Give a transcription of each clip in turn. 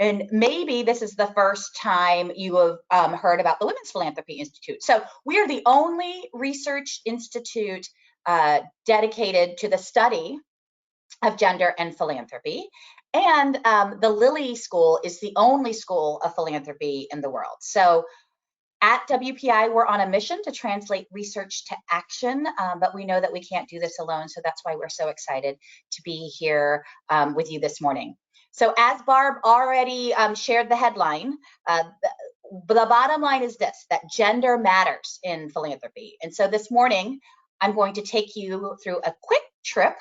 And maybe this is the first time you have heard about the Women's Philanthropy Institute. So we are the only research institute dedicated to the study of gender and philanthropy. And the Lilly School is the only school of philanthropy in the world. So at WPI, we're on a mission to translate research to action, but we know that we can't do this alone. So that's why we're so excited to be here with you this morning. So as Barb already shared the headline, the bottom line is this, that gender matters in philanthropy. And so this morning, I'm going to take you through a quick trip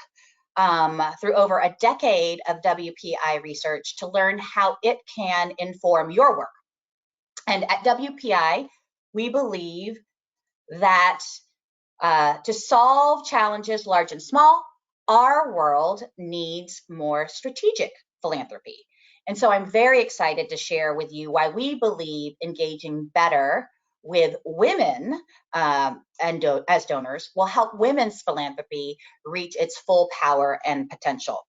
through over a decade of WPI research to learn how it can inform your work. And at WPI, we believe that to solve challenges large and small, our world needs more strategic philanthropy. And so I'm very excited to share with you why we believe engaging better with women as donors will help women's philanthropy reach its full power and potential.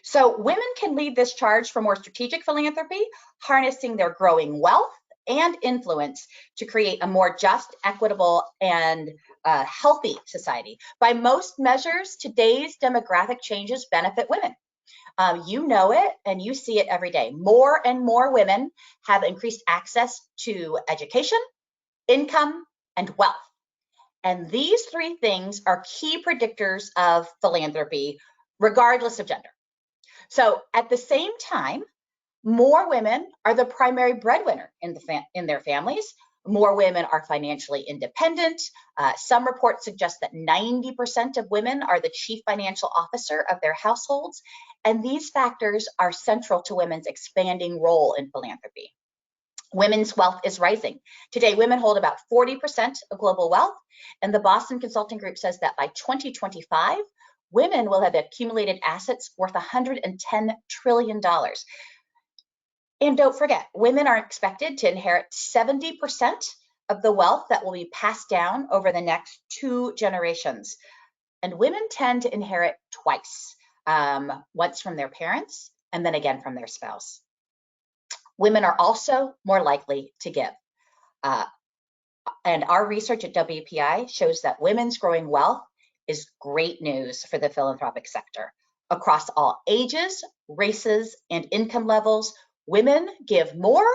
So women can lead this charge for more strategic philanthropy, harnessing their growing wealth and influence to create a more just, equitable, and healthy society. By most measures, today's demographic changes benefit women. You know it and you see it every day. More and more women have increased access to education, income, and wealth. And these three things are key predictors of philanthropy, regardless of gender. So at the same time, more women are the primary breadwinner in their families. More women are financially independent. Some reports suggest that 90% of women are the chief financial officer of their households. And these factors are central to women's expanding role in philanthropy. Women's wealth is rising. Today, women hold about 40% of global wealth. And the Boston Consulting Group says that by 2025, women will have accumulated assets worth $110 trillion. And don't forget, women are expected to inherit 70% of the wealth that will be passed down over the next 2 generations. And women tend to inherit twice, once from their parents and then again from their spouse. Women are also more likely to give. And our research at WPI shows that women's growing wealth is great news for the philanthropic sector. Across all ages, races, and income levels, women give more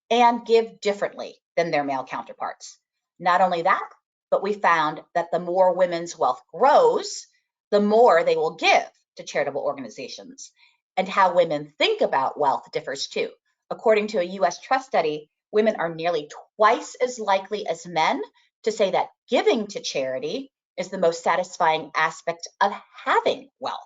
and give differently than their male counterparts. Not only that, but we found that the more women's wealth grows, the more they will give to charitable organizations. And how women think about wealth differs too. According to a US Trust study, women are nearly twice as likely as men to say that giving to charity is the most satisfying aspect of having wealth.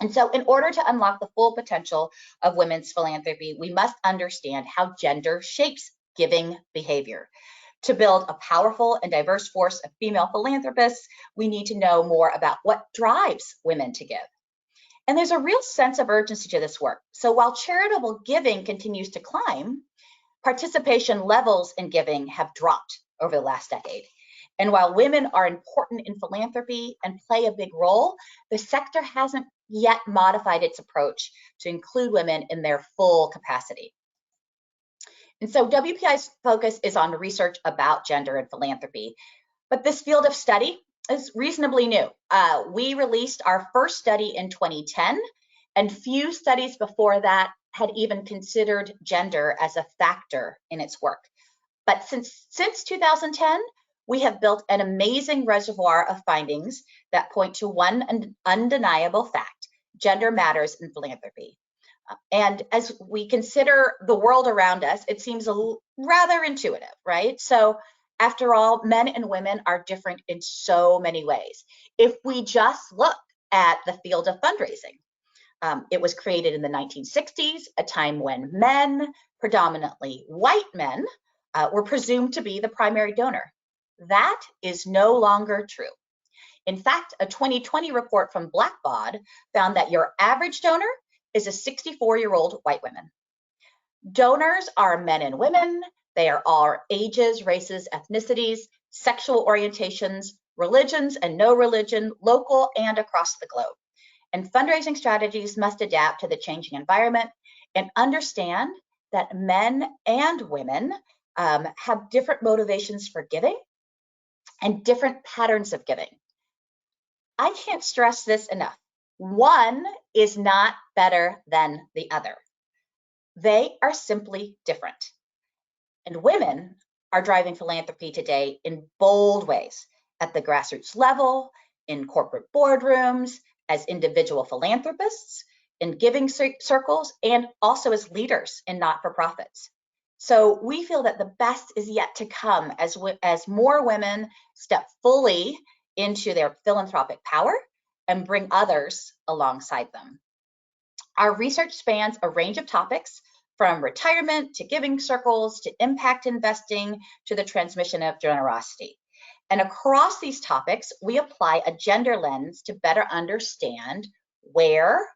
And so in order to unlock the full potential of women's philanthropy, we must understand how gender shapes giving behavior. To build a powerful and diverse force of female philanthropists, we need to know more about what drives women to give. And there's a real sense of urgency to this work. So while charitable giving continues to climb, participation levels in giving have dropped over the last decade. And while women are important in philanthropy and play a big role, the sector hasn't yet modified its approach to include women in their full capacity. And so WPI's focus is on research about gender and philanthropy, but this field of study is reasonably new. We released our first study in 2010, and few studies before that had even considered gender as a factor in its work. But since 2010, we have built an amazing reservoir of findings that point to one undeniable fact: gender matters in philanthropy. And as we consider the world around us, it seems rather intuitive, right? So after all, men and women are different in so many ways. If we just look at the field of fundraising, it was created in the 1960s, a time when men, predominantly white men, were presumed to be the primary donor. That is no longer true. In fact, a 2020 report from Blackbaud found that your average donor is a 64-year-old white woman. Donors are men and women. They are all ages, races, ethnicities, sexual orientations, religions and no religion, local and across the globe. And fundraising strategies must adapt to the changing environment and understand that men and women have different motivations for giving and different patterns of giving. I can't stress this enough. One is not better than the other. They are simply different. And women are driving philanthropy today in bold ways at the grassroots level, in corporate boardrooms, as individual philanthropists, in giving circles, and also as leaders in not-for-profits. So we feel that the best is yet to come as more women step fully into their philanthropic power and bring others alongside them. Our research spans a range of topics, from retirement to giving circles to impact investing to the transmission of generosity. And across these topics, we apply a gender lens to better understand where,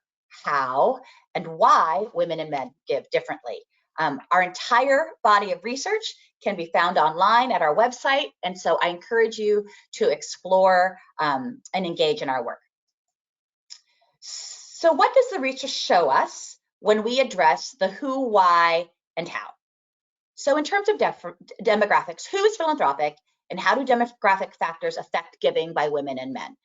how, and why women and men give differently. Our entire body of research can be found online at our website, and so I encourage you to explore and engage in our work. So what does the research show us when we address the who, why, and how? So in terms of demographics, who is philanthropic and how do demographic factors affect giving by women and men?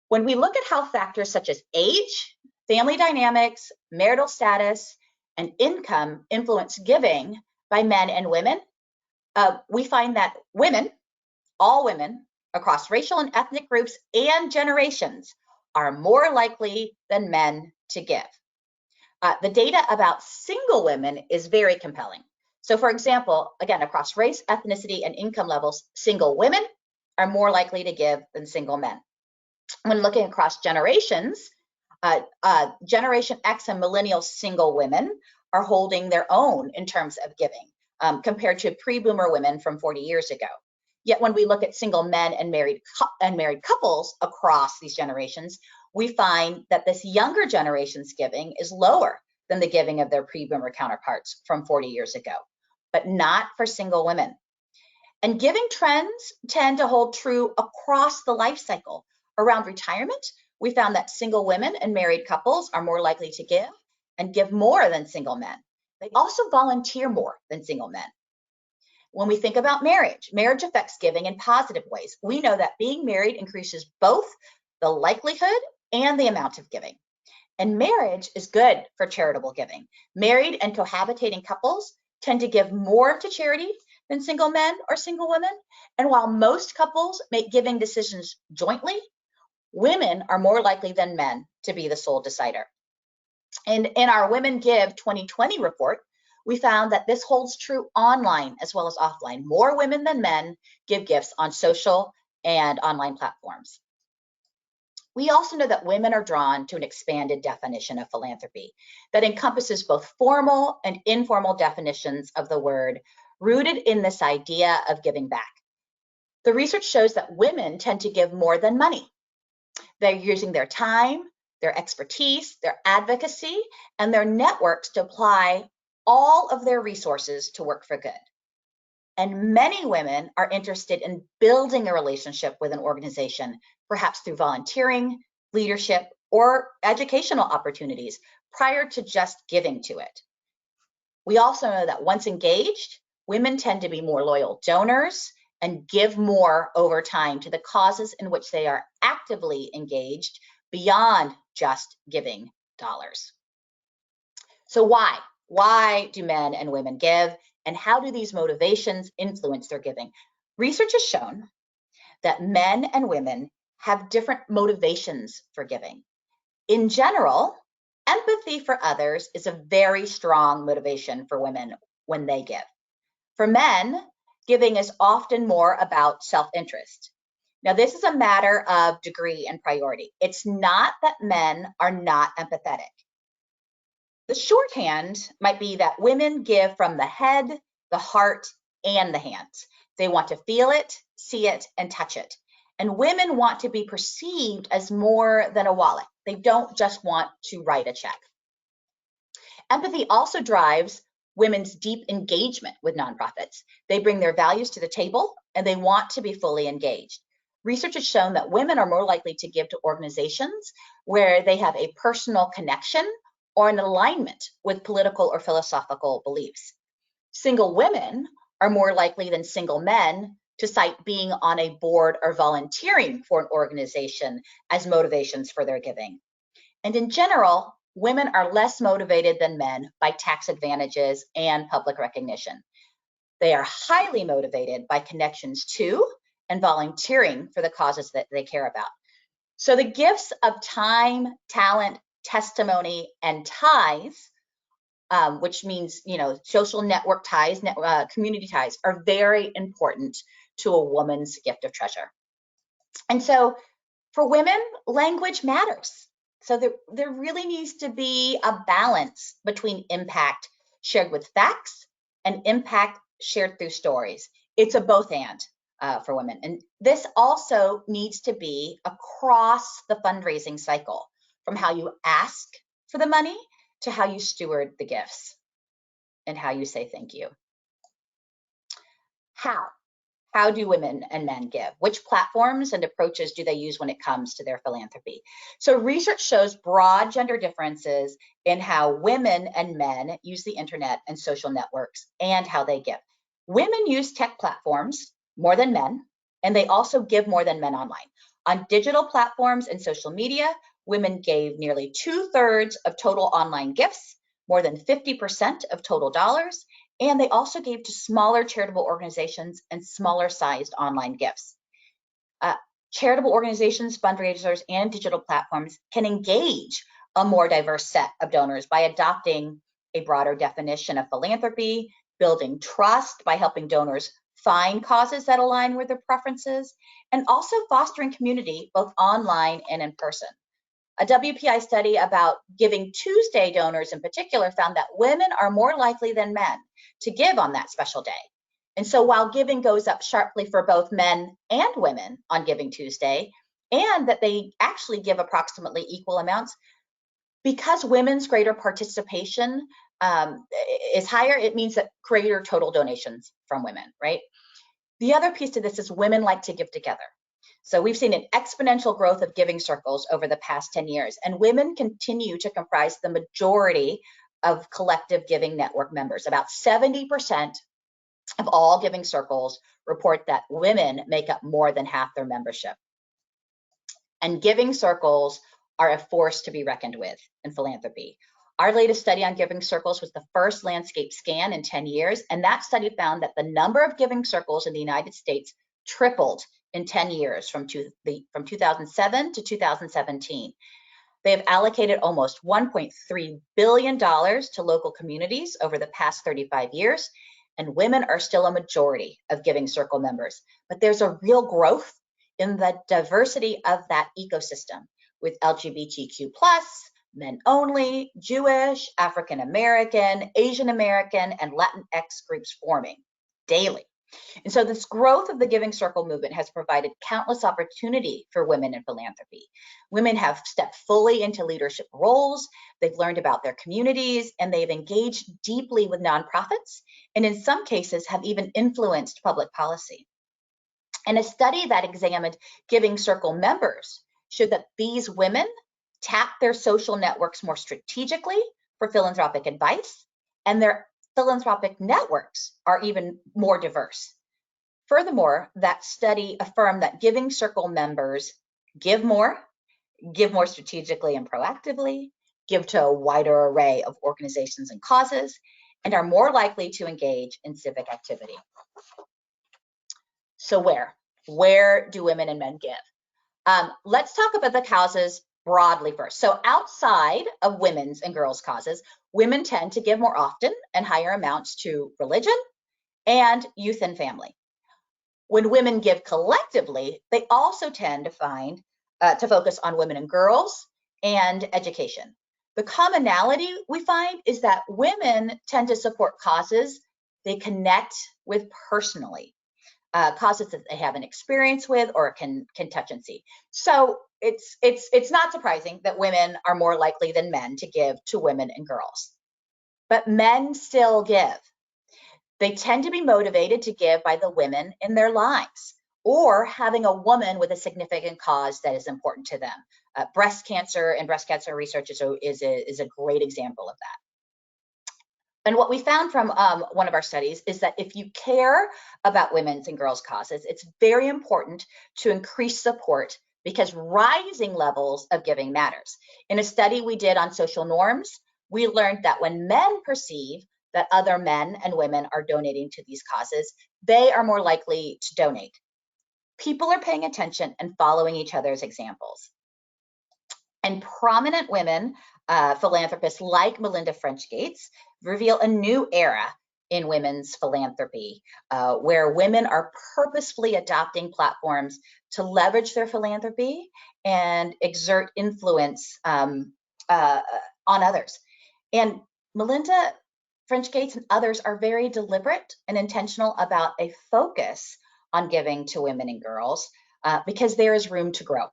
When we look at how factors such as age, family dynamics, marital status, and income influence giving by men and women, we find that women, all women, across racial and ethnic groups and generations, are more likely than men to give. The data about single women is very compelling. So for example, again, across race, ethnicity, and income levels, single women are more likely to give than single men. When looking across generations, Generation X and millennial single women are holding their own in terms of giving compared to pre-boomer women from 40 years ago. Yet when we look at single men and married couples across these generations, we find that this younger generation's giving is lower than the giving of their pre-boomer counterparts from 40 years ago, but not for single women. And giving trends tend to hold true across the life cycle. Around retirement, we found that single women and married couples are more likely to give and give more than single men. They also volunteer more than single men. When we think about marriage, marriage affects giving in positive ways. We know that being married increases both the likelihood and the amount of giving. And marriage is good for charitable giving. Married and cohabitating couples tend to give more to charity than single men or single women. And while most couples make giving decisions jointly, women are more likely than men to be the sole decider. And in our Women Give 2020 report, we found that this holds true online as well as offline. More women than men give gifts on social and online platforms. We also know that women are drawn to an expanded definition of philanthropy that encompasses both formal and informal definitions of the word, rooted in this idea of giving back. The research shows that women tend to give more than money. They're using their time, their expertise, their advocacy, and their networks to apply all of their resources to work for good. And many women are interested in building a relationship with an organization, perhaps through volunteering, leadership, or educational opportunities prior to just giving to it. We also know that once engaged, women tend to be more loyal donors and give more over time to the causes in which they are actively engaged beyond just giving dollars. So why? Why do men and women give, and how do these motivations influence their giving? Research has shown that men and women have different motivations for giving. In general, empathy for others is a very strong motivation for women when they give. For men, giving is often more about self-interest. Now, this is a matter of degree and priority. It's not that men are not empathetic. The shorthand might be that women give from the head, the heart, and the hands. They want to feel it, see it, and touch it. And women want to be perceived as more than a wallet. They don't just want to write a check. Empathy also drives women's deep engagement with nonprofits. They bring their values to the table and they want to be fully engaged. Research has shown that women are more likely to give to organizations where they have a personal connection or in alignment with political or philosophical beliefs. Single women are more likely than single men to cite being on a board or volunteering for an organization as motivations for their giving. And in general, women are less motivated than men by tax advantages and public recognition. They are highly motivated by connections to and volunteering for the causes that they care about. So the gifts of time, talent, testimony, and ties, which means, social network ties, community ties, are very important to a woman's gift of treasure. And so for women, language matters. So there really needs to be a balance between impact shared with facts and impact shared through stories. It's a both and for women. And this also needs to be across the fundraising cycle, from how you ask for the money to how you steward the gifts and how you say thank you. How do women and men give? Which platforms and approaches do they use when it comes to their philanthropy? So research shows broad gender differences in how women and men use the internet and social networks and how they give. Women use tech platforms more than men, and they also give more than men online. On digital platforms and social media, women gave nearly 2/3 of total online gifts, more than 50% of total dollars, and they also gave to smaller charitable organizations and smaller sized online gifts. Charitable organizations, fundraisers, and digital platforms can engage a more diverse set of donors by adopting a broader definition of philanthropy, building trust by helping donors find causes that align with their preferences, and also fostering community both online and in person. A WPI study about Giving Tuesday donors in particular found that women are more likely than men to give on that special day. And so while giving goes up sharply for both men and women on Giving Tuesday, and that they actually give approximately equal amounts, because women's greater participation is higher, it means that greater total donations from women, right? The other piece to this is women like to give together. So we've seen an exponential growth of giving circles over the past 10 years, and women continue to comprise the majority of collective giving network members. About 70% of all giving circles report that women make up more than half their membership. And giving circles are a force to be reckoned with in philanthropy. Our latest study on giving circles was the first landscape scan in 10 years, and that study found that the number of giving circles in the United States tripled in 10 years from 2007 to 2017. They have allocated almost $1.3 billion to local communities over the past 35 years, and women are still a majority of giving circle members. But there's a real growth in the diversity of that ecosystem, with LGBTQ+, men only, Jewish, African American, Asian American, and Latinx groups forming daily. And so this growth of the Giving Circle movement has provided countless opportunity for women in philanthropy. Women have stepped fully into leadership roles, they've learned about their communities, and they've engaged deeply with nonprofits, and in some cases have even influenced public policy. And a study that examined Giving Circle members showed that these women tap their social networks more strategically for philanthropic advice, and their philanthropic networks are even more diverse. Furthermore, that study affirmed that Giving Circle members give more strategically and proactively, give to a wider array of organizations and causes, and are more likely to engage in civic activity. So where do women and men give? Let's talk about the causes broadly first. So outside of women's and girls' causes, women tend to give more often and higher amounts to religion and youth and family. When women give collectively, they also tend to focus on women and girls and education. The commonality we find is that women tend to support causes they connect with personally, causes that they have an experience with or can touch and see. So it's not surprising that women are more likely than men to give to women and girls. But men still give. They tend to be motivated to give by the women in their lives, or having a woman with a significant cause that is important to them. Breast cancer and breast cancer research is a great example of that. And what we found from one of our studies is that if you care about women's and girls' causes, it's very important to increase support because rising levels of giving matters. In a study we did on social norms, we learned that when men perceive that other men and women are donating to these causes, they are more likely to donate. People are paying attention and following each other's examples. And prominent women philanthropists like Melinda French Gates reveal a new era in women's philanthropy, where women are purposefully adopting platforms to leverage their philanthropy and exert influence on others. And Melinda French Gates and others are very deliberate and intentional about a focus on giving to women and girls because there is room to grow.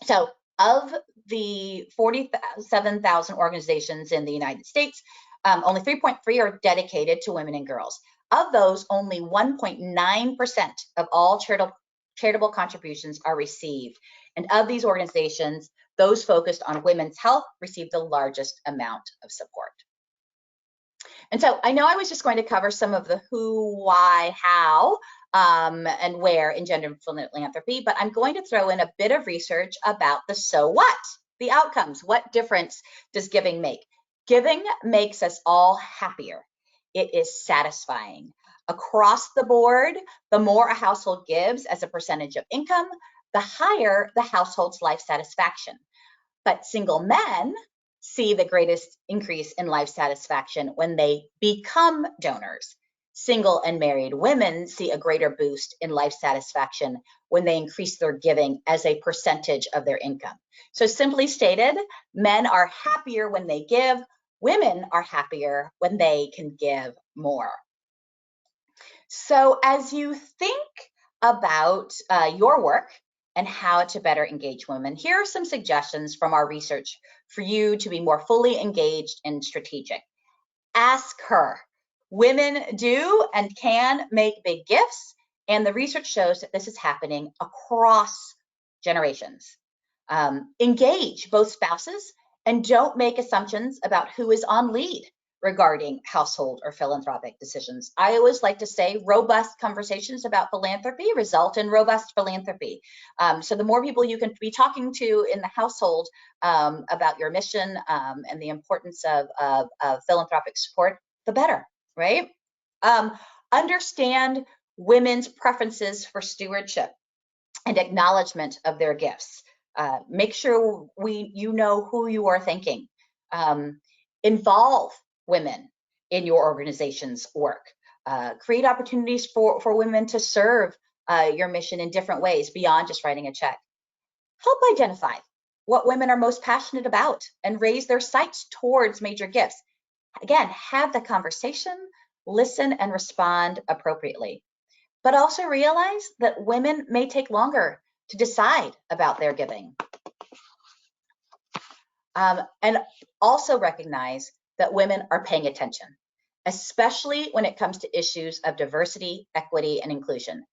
So of the 47,000 organizations in the United States, only 3.3 are dedicated to women and girls. Of those, only 1.9% of all charitable contributions are received. And of these organizations, those focused on women's health receive the largest amount of support. And so I know I was just going to cover some of the who, why, how, and where in gender philanthropy, but I'm going to throw in a bit of research about the so what, the outcomes. What difference does giving make? Giving makes us all happier. It is satisfying. Across the board, the more a household gives as a percentage of income, the higher the household's life satisfaction. But single men see the greatest increase in life satisfaction when they become donors. Single and married women see a greater boost in life satisfaction when they increase their giving as a percentage of their income. So simply stated, men are happier when they give, women are happier when they can give more. So as you think about your work and how to better engage women, here are some suggestions from our research for you to be more fully engaged and strategic. Ask her. Women do and can make big gifts, and the research shows that this is happening across generations. Engage both spouses and don't make assumptions about who is on lead regarding household or philanthropic decisions. I always like to say robust conversations about philanthropy result in robust philanthropy. So the more people you can be talking to in the household about your mission and the importance of philanthropic support, the better, right? Understand women's preferences for stewardship and acknowledgement of their gifts. Make sure you know who you are thinking. Involve women in your organization's work. Create opportunities for women to serve your mission in different ways beyond just writing a check. Help identify what women are most passionate about and raise their sights towards major gifts. Again, have the conversation, listen and respond appropriately. But also realize that women may take longer to decide about their giving. And also recognize that women are paying attention, especially when it comes to issues of diversity, equity, and inclusion,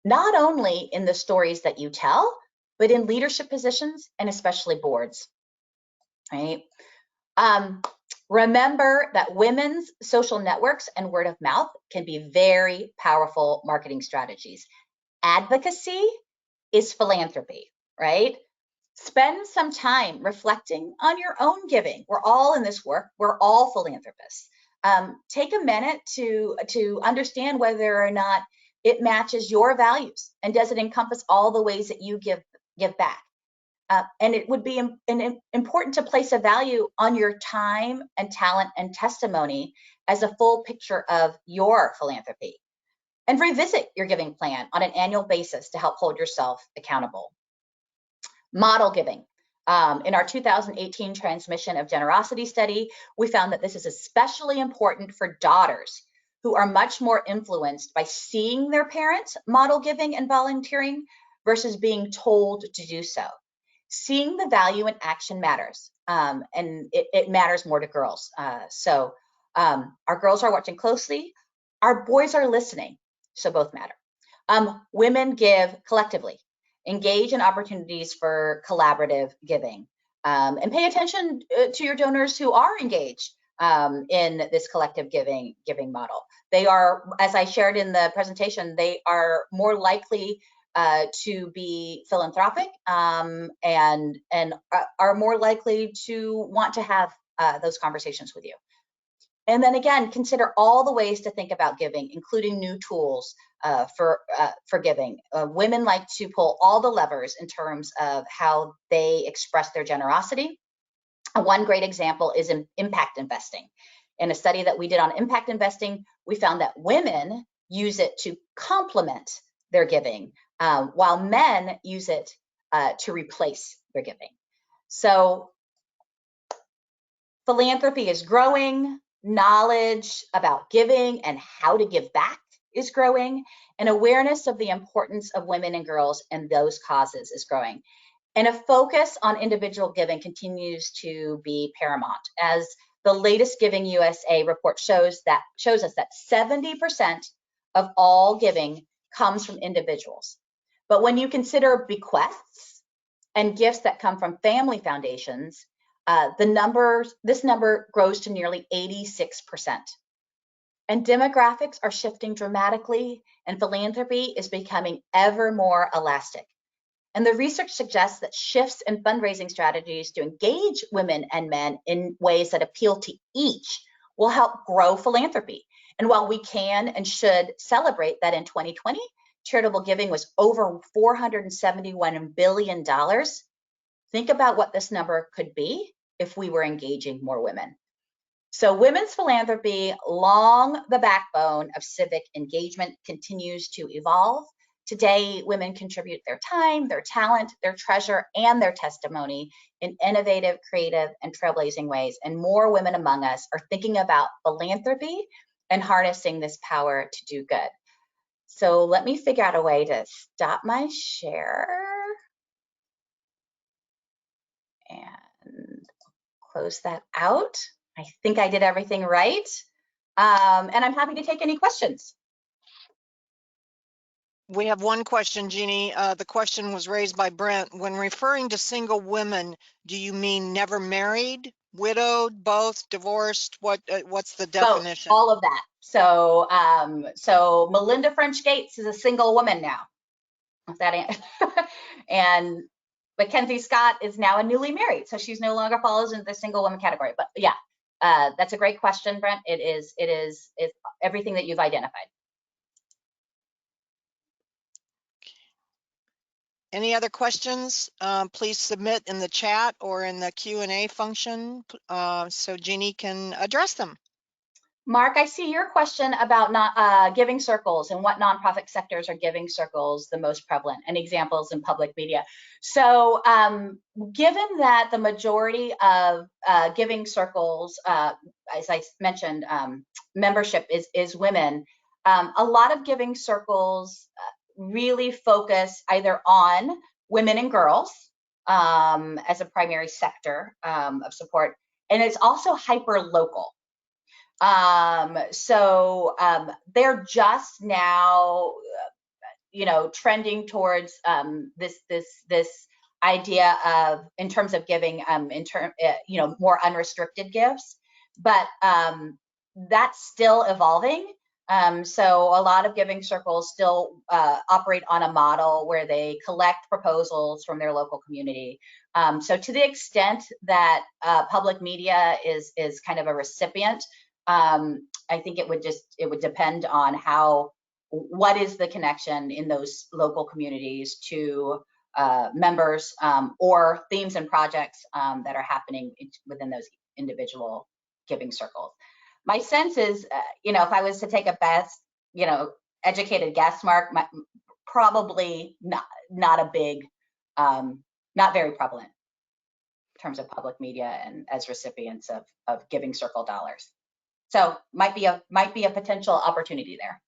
not only in the stories that you tell, but in leadership positions and especially boards, right? Remember that women's social networks and word of mouth can be very powerful marketing strategies. Advocacy is philanthropy, right? Spend some time reflecting on your own giving. We're all in this work. We're all philanthropists. Take a minute to understand whether or not it matches your values and does it encompass all the ways that you give back. And it would be important to place a value on your time and talent and testimony as a full picture of your philanthropy. And revisit your giving plan on an annual basis to help hold yourself accountable. Model giving. In our 2018 Transmission of Generosity study, we found that this is especially important for daughters who are much more influenced by seeing their parents model giving and volunteering versus being told to do so. Seeing the value in action matters, and it matters more to girls. So our girls are watching closely. Our boys are listening, so both matter. Women give collectively, engage in opportunities for collaborative giving, and pay attention to your donors who are engaged in this collective giving model. They are, as I shared in the presentation, they are more likely to be philanthropic and are more likely to want to have those conversations with you. And then again, consider all the ways to think about giving, including new tools for giving. Women like to pull all the levers in terms of how they express their generosity. One great example is in impact investing. In a study that we did on impact investing, we found that women use it to complement their giving, while men use it to replace their giving. So philanthropy is growing, knowledge about giving and how to give back is growing, and awareness of the importance of women and girls and those causes is growing. And a focus on individual giving continues to be paramount, as the latest Giving USA report shows us that 70% of all giving comes from individuals. But when you consider bequests and gifts that come from family foundations, this number grows to nearly 86%. And demographics are shifting dramatically, and philanthropy is becoming ever more elastic. And the research suggests that shifts in fundraising strategies to engage women and men in ways that appeal to each will help grow philanthropy. And while we can and should celebrate that in 2020, charitable giving was over $471 billion, think about what this number could be if we were engaging more women. So women's philanthropy, long the backbone of civic engagement, continues to evolve. Today, women contribute their time, their talent, their treasure, and their testimony in innovative, creative, and trailblazing ways. And more women among us are thinking about philanthropy and harnessing this power to do good. So let me figure out a way to stop my share and close that out. I think I did everything right. And I'm happy to take any questions. We have one question, Jeannie. The question was raised by Brent. When referring to single women, do you mean never married, widowed, both, divorced? What's the definition? Both, all of that. So, so Melinda French Gates is a single woman now. And Mackenzie Scott is now a newly married, so she's no longer falls into the single woman category. But yeah, that's a great question, Brent. It's everything that you've identified. Any other questions? Please submit in the chat or in the Q&A function so Jeannie can address them. Mark, I see your question about giving circles and what nonprofit sectors are giving circles the most prevalent and examples in public media. So given that the majority of giving circles, as I mentioned, membership is women, a lot of giving circles really focus either on women and girls as a primary sector of support, and it's also hyper local. So they're just now, trending towards this idea of, in terms of giving, more unrestricted gifts, but that's still evolving. So a lot of giving circles still operate on a model where they collect proposals from their local community. So to the extent that public media is kind of a recipient, I think it would depend on what is the connection in those local communities to members or themes and projects that are happening within those individual giving circles. My sense is, if I was to take a best, educated guess, Mark, probably not a big, not very prevalent in terms of public media and as recipients of giving circle dollars. So might be a potential opportunity there.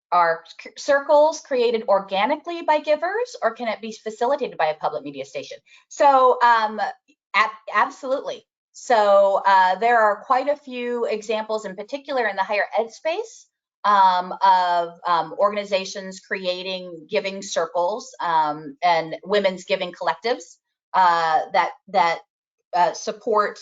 Are circles created organically by givers, or can it be facilitated by a public media station? So absolutely. So there are quite a few examples, in particular in the higher ed space, of organizations creating giving circles and women's giving collectives that support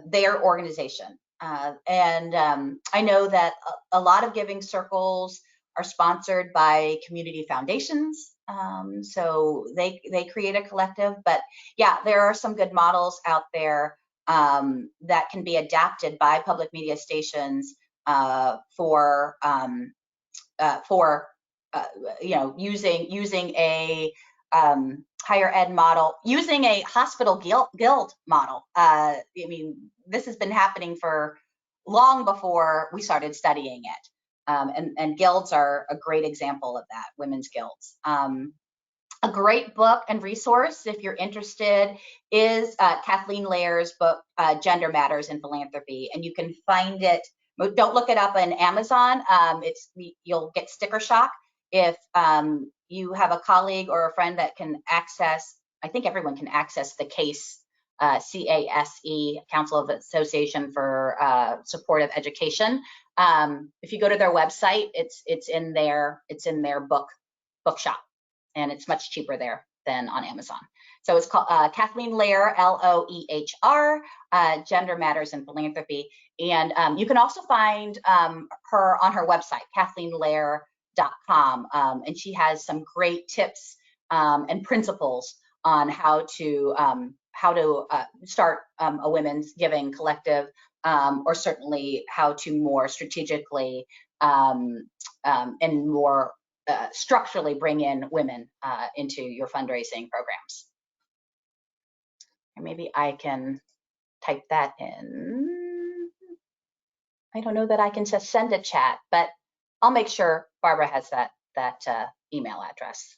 their organization. I know that a lot of giving circles are sponsored by community foundations. So they create a collective, but yeah, there are some good models out there that can be adapted by public media stations for using a higher ed model, using a hospital guild model. I mean, this has been happening for long before we started studying it. And guilds are a great example of that, women's guilds. A great book and resource, if you're interested, is Kathleen Lair's book, Gender Matters in Philanthropy. And you can find it, don't look it up on Amazon. You'll get sticker shock if you have a colleague or a friend that can access, I think everyone can access the CASE, CASE, Council of Association for Supportive Education. If you go to their website, it's in their bookshop. And it's much cheaper there than on Amazon. So it's called Kathleen Lair, Loehr, Gender Matters in Philanthropy. And you can also find her on her website, KathleenLair.com. And she has some great tips and principles on how to start a women's giving collective, or certainly how to more strategically and more structurally bring in women into your fundraising programs. And maybe I can type that in. I don't know that I can just send a chat, but I'll make sure Barbara has that email address.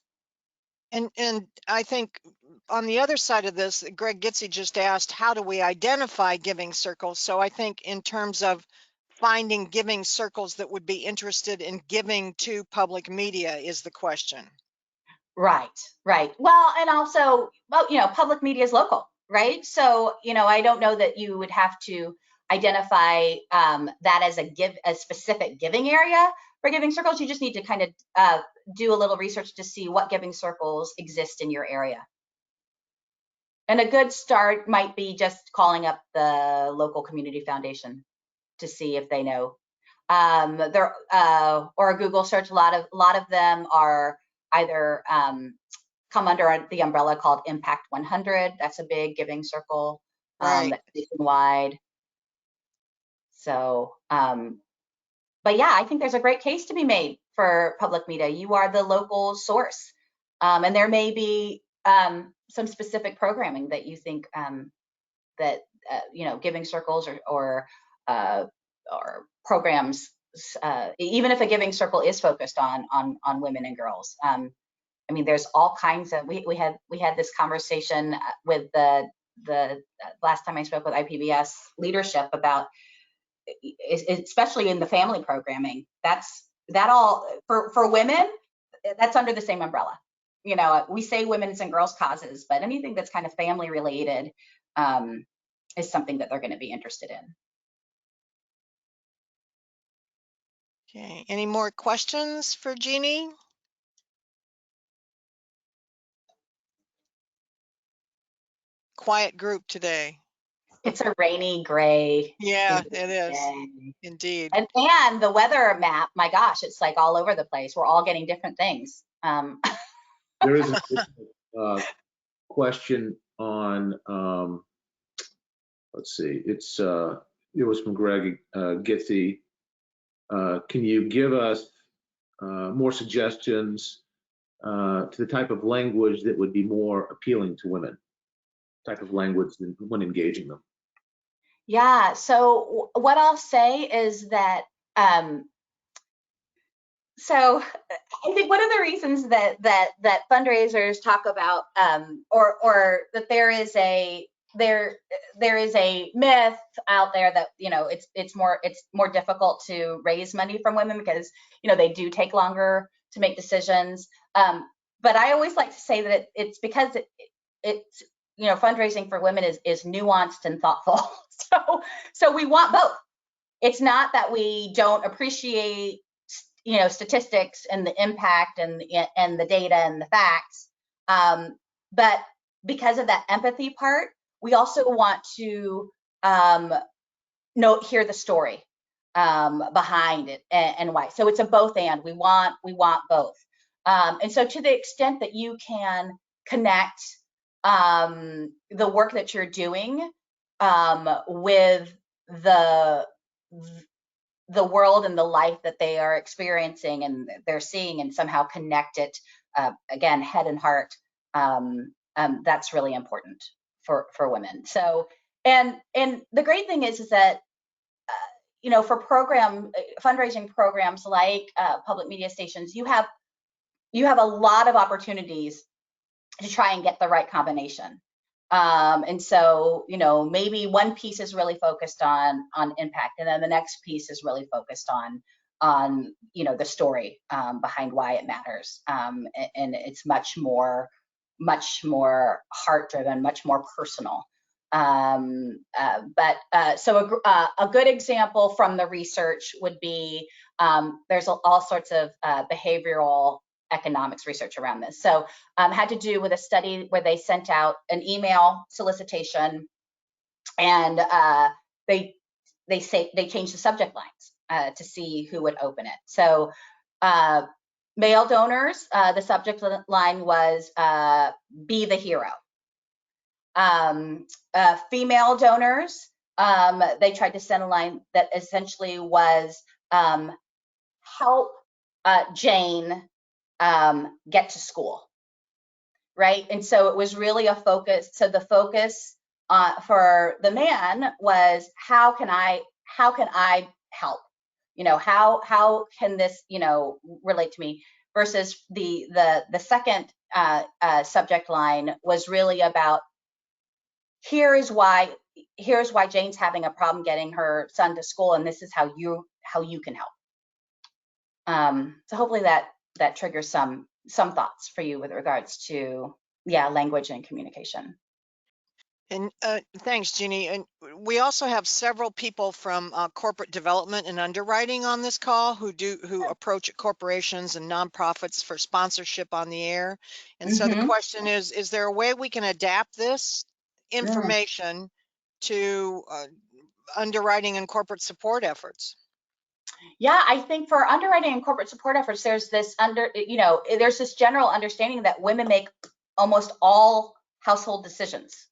And I think on the other side of this, Greg Gitsy just asked, how do we identify giving circles? So I think in terms of finding giving circles that would be interested in giving to public media is the question. Right. Well, and also, public media is local, right? So, I don't know that you would have to identify that as a specific giving area for giving circles. You just need to kind of do a little research to see what giving circles exist in your area. And a good start might be just calling up the local community foundation to see if they know. Or a Google search. A lot of them are either come under the umbrella called Impact 100. That's a big giving circle, right. That's nationwide. So, but yeah, I think there's a great case to be made for public media. You are the local source, and there may be some specific programming that you think that giving circles or programs, even if a giving circle is focused on women and girls. I mean, there's all kinds of, we had this conversation with the last time I spoke with IPBS leadership about, especially in the family programming, that all for women, that's under the same umbrella. We say women's and girls causes, but anything that's kind of family related is something that they're going to be interested in. Okay, any more questions for Jeannie? Quiet group today. It's a rainy, gray. Yeah, it is. Day. Indeed. And the weather map, my gosh, it's like all over the place. We're all getting different things. There is a question on, let's see, it was from Greg Gitsy. Can you give us more suggestions to the type of language that would be more appealing to women, type of language when engaging them? Yeah, so what I'll say is that, so I think one of the reasons that fundraisers talk about, or that there is a myth out there that it's more difficult to raise money from women because they do take longer to make decisions. But I always like to say that it's because fundraising for women is nuanced and thoughtful. So we want both. It's not that we don't appreciate, statistics and the impact and the data and the facts, but because of that empathy part, we also want to hear the story behind it and why. So it's a both and. We want both. And so to the extent that you can connect the work that you're doing with the world and the life that they are experiencing and they're seeing, and somehow connect it, again, head and heart, that's really important for women. So, and the great thing is that for fundraising programs like public media stations, you have a lot of opportunities to try and get the right combination. And so, maybe one piece is really focused on impact, and then the next piece is really focused on the story behind why it matters. And it's much more heart-driven, much more personal. So a good example from the research would be there's all sorts of behavioral economics research around this. So had to do with a study where they sent out an email solicitation, and they changed the subject lines to see who would open it. So male donors, the subject line was be the hero. Female donors, they tried to send a line that essentially was help Jane get to school, right? And so it was really a focus. So the focus for the man was how can I help? How can this relate to me? Versus the second subject line was really about here's why Jane's having a problem getting her son to school, and this is how you can help. So hopefully that triggers some thoughts for you with regards to language and communication. And thanks, Jeannie. And we also have several people from corporate development and underwriting on this call who approach corporations and nonprofits for sponsorship on the air. And so the question is there a way we can adapt this information to underwriting and corporate support efforts? Yeah, I think for underwriting and corporate support efforts, there's this there's this general understanding that women make almost all household decisions,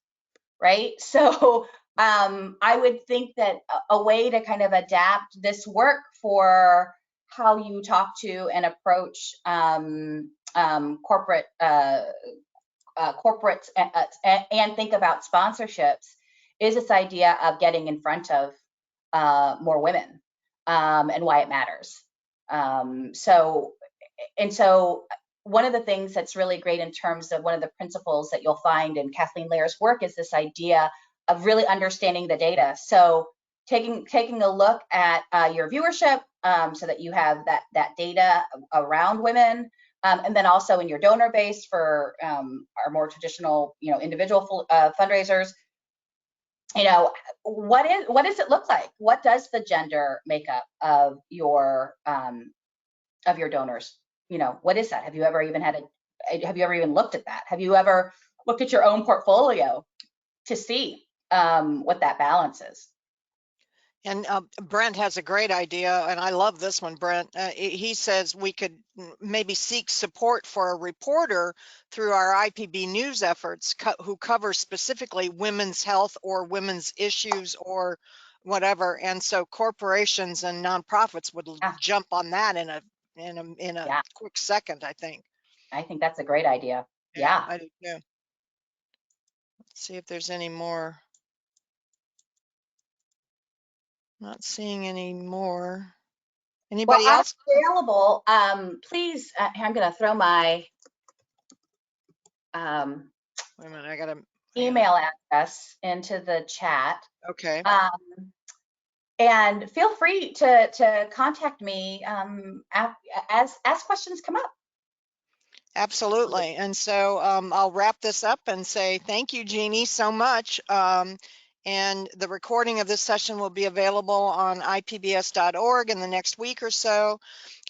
right? So I would think that a way to kind of adapt this work for how you talk to and approach corporates and think about sponsorships is this idea of getting in front of more women and why it matters. So one of the things that's really great in terms of one of the principles that you'll find in Kathleen Lair's work is this idea of really understanding the data. So taking a look at your viewership so that you have that data around women, and then also in your donor base for our more traditional, individual fundraisers. What does it look like? What does the gender makeup of your donors? What is that? Have you ever even looked at that? Have you ever looked at your own portfolio to see what that balance is? And Brent has a great idea, and I love this one, Brent. He says we could maybe seek support for a reporter through our IPB news efforts who cover specifically women's health or women's issues or whatever. And so corporations and nonprofits would jump on that in a quick second, I think. I think that's a great idea. Yeah. I do too. Let's see if there's any more. Not seeing any more. Anybody else? Available. Please, I'm going to throw my wait a minute, I got to email address into the chat. Okay. And feel free to contact me as questions come up. Absolutely. And so I'll wrap this up and say thank you, Jeannie, so much. And the recording of this session will be available on IPBS.org in the next week or so.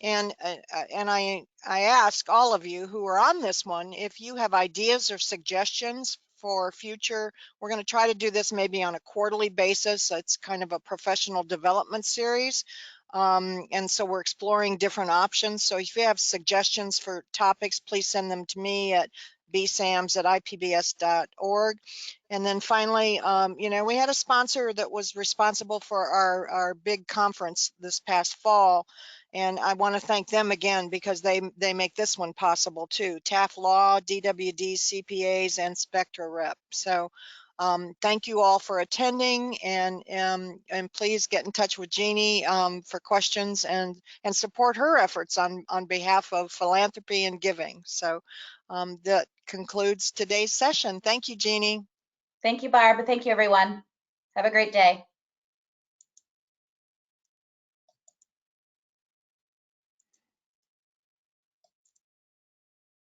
And I ask all of you who are on this one, if you have ideas or suggestions for future, we're going to try to do this maybe on a quarterly basis. It's kind of a professional development series. And so we're exploring different options. So if you have suggestions for topics, please send them to me at bsams@ipbs.org. And then finally, you know, we had a sponsor that was responsible for our big conference this past fall. And I want to thank them again because they make this one possible too. TAF Law, DWD, CPAs, and Spectra Rep. So thank you all for attending, and please get in touch with Jeannie for questions and support her efforts on behalf of philanthropy and giving. So that concludes today's session. Thank you, Jeannie. Thank you, Barb. Thank you, everyone. Have a great day.